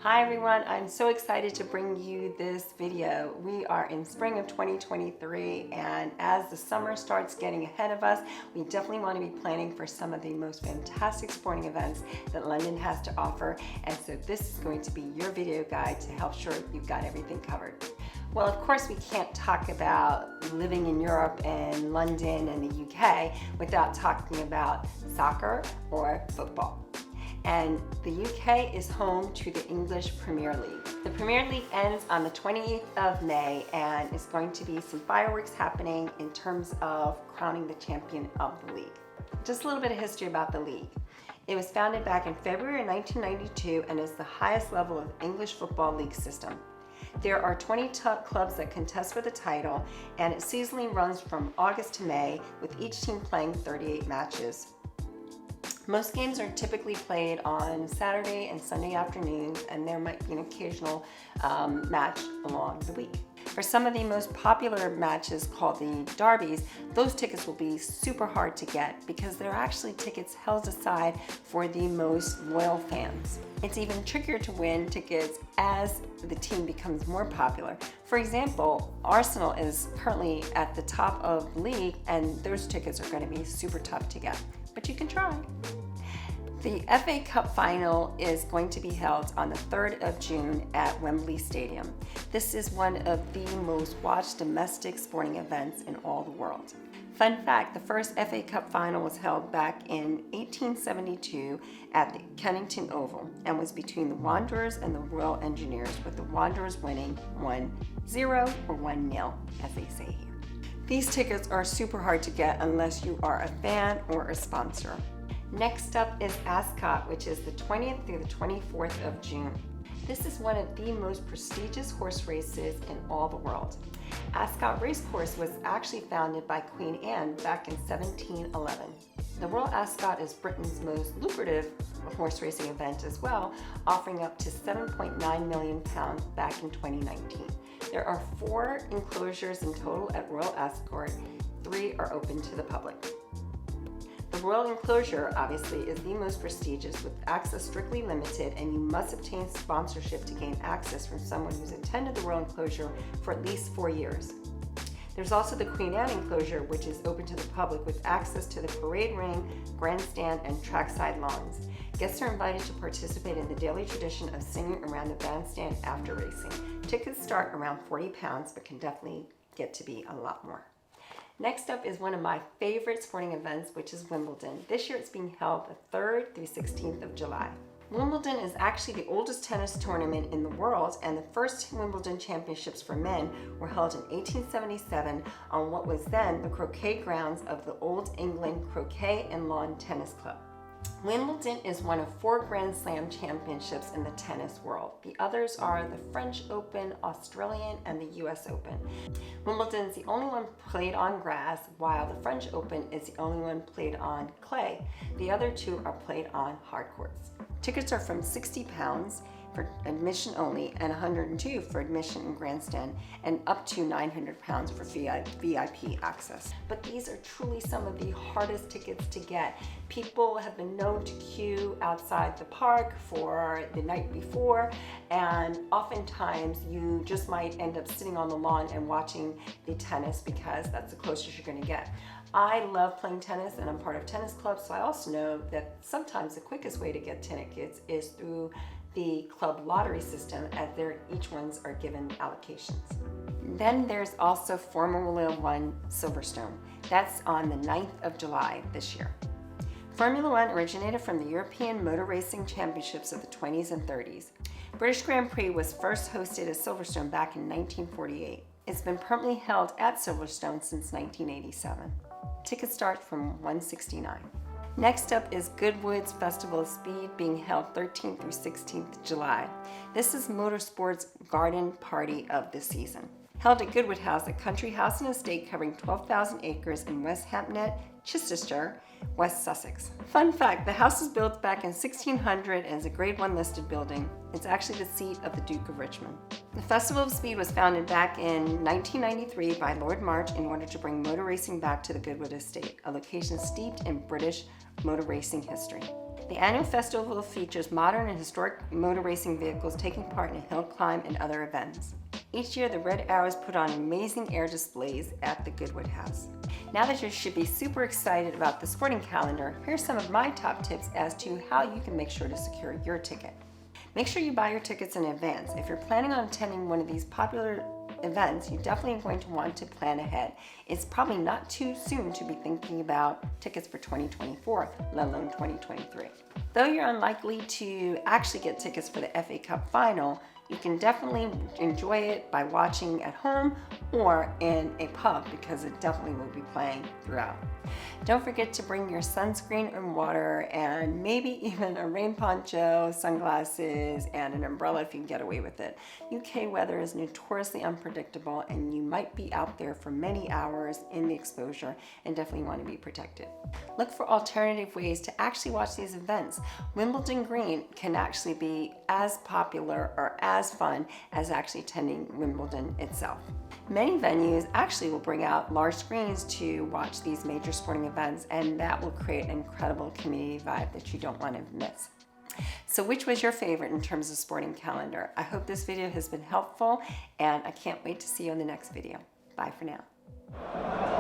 Hi everyone, I'm so excited to bring you this video. We are in spring of 2023, and as the summer starts getting ahead of us, we definitely want to be planning for some of the most fantastic sporting events that London has to offer. And so this is going to be your video guide to help sure you've got everything covered. Well, of course, we can't talk about living in Europe and London and the UK without talking about soccer or football. And the UK is home to the English Premier League. The Premier League ends on the 28th of May, and it's going to be some fireworks happening in terms of crowning the champion of the league. Just a little bit of history about the league. It was founded back in February 1992 and is the highest level of English football league system. There are 20 clubs that contest for the title, and it seasonally runs from August to May, with each team playing 38 matches. Most games are typically played on Saturday and Sunday afternoons, and there might be an occasional match along the week. For some of the most popular matches, called the derbies, those tickets will be super hard to get because they're actually tickets held aside for the most loyal fans. It's even trickier to win tickets as the team becomes more popular. For example, Arsenal is currently at the top of the league, and those tickets are going to be super tough to get, but you can try. The FA Cup final is going to be held on the 3rd of June at Wembley Stadium. This is one of the most watched domestic sporting events in all the world. Fun fact, the first FA Cup final was held back in 1872 at the Kennington Oval and was between the Wanderers and the Royal Engineers, with the Wanderers winning 1-0 or 1-0, as they say here. These tickets are super hard to get unless you are a fan or a sponsor. Next up is Ascot, which is the 20th through the 24th of June. This is one of the most prestigious horse races in all the world. Ascot Racecourse was actually founded by Queen Anne back in 1711. The Royal Ascot is Britain's most lucrative horse racing event as well, offering up to £7.9 million back in 2019. There are 4 enclosures in total at Royal Ascot. 3 are open to the public. The Royal Enclosure, obviously, is the most prestigious, with access strictly limited, and you must obtain sponsorship to gain access from someone who's attended the Royal Enclosure for at least 4 years. There's also the Queen Anne Enclosure, which is open to the public with access to the parade ring, grandstand, and trackside lawns. Guests are invited to participate in the daily tradition of singing around the bandstand after racing. Tickets start around £40, but can definitely get to be a lot more. Next up is one of my favorite sporting events, which is Wimbledon. This year it's being held the 3rd through 16th of July. Wimbledon is actually the oldest tennis tournament in the world, and the first Wimbledon championships for men were held in 1877 on what was then the croquet grounds of the Old England Croquet and Lawn Tennis Club. Wimbledon is one of 4 Grand Slam championships in the tennis world. The others are the French Open, Australian, and the US Open. Wimbledon is the only one played on grass, while the French Open is the only one played on clay. The other 2 are played on hard courts. Tickets are from £60 for admission only, and $102 for admission and grandstand, and up to £900 for VIP access. But these are truly some of the hardest tickets to get. People have been known to queue outside the park for the night before, and oftentimes you just might end up sitting on the lawn and watching the tennis because that's the closest you're going to get. I love playing tennis, and I'm part of tennis clubs, so I also know that sometimes the quickest way to get tickets is through the club lottery system, as each ones are given allocations. Then there's also Formula One Silverstone. That's on the 9th of July this year. Formula One originated from the European Motor Racing Championships of the 20s and 30s. British Grand Prix was first hosted at Silverstone back in 1948. It's been permanently held at Silverstone since 1987. Tickets start from $169. Next up is Goodwood's Festival of Speed, being held 13th through 16th July. This is motorsports' garden party of the season. Held at Goodwood House, a country house and estate covering 12,000 acres in West Hampstead, Chichester, West Sussex. Fun fact, the house was built back in 1600 and is a Grade 1 listed building. It's actually the seat of the Duke of Richmond. The Festival of Speed was founded back in 1993 by Lord March in order to bring motor racing back to the Goodwood estate, a location steeped in British motor racing history. The annual festival features modern and historic motor racing vehicles taking part in a hill climb and other events. Each year, the Red Arrows put on amazing air displays at the Goodwood House. Now that you should be super excited about the sporting calendar, here's some of my top tips as to how you can make sure to secure your ticket. Make sure you buy your tickets in advance. If you're planning on attending one of these popular events, you definitely are going to want to plan ahead. It's probably not too soon to be thinking about tickets for 2024, let alone 2023. Though you're unlikely to actually get tickets for the FA Cup final, you can definitely enjoy it by watching at home or in a pub because it definitely will be playing throughout. Don't forget to bring your sunscreen and water and maybe even a rain poncho, sunglasses, and an umbrella if you can get away with it. UK weather is notoriously unpredictable and you might be out there for many hours in the exposure and definitely want to be protected. Look for alternative ways to actually watch these events. Wimbledon Green can actually be as popular or as fun as actually attending Wimbledon itself. Many venues actually will bring out large screens to watch these major sporting events, and that will create an incredible community vibe that you don't want to miss. So which was your favorite in terms of sporting calendar? I hope this video has been helpful, and I can't wait to see you in the next video. Bye for now.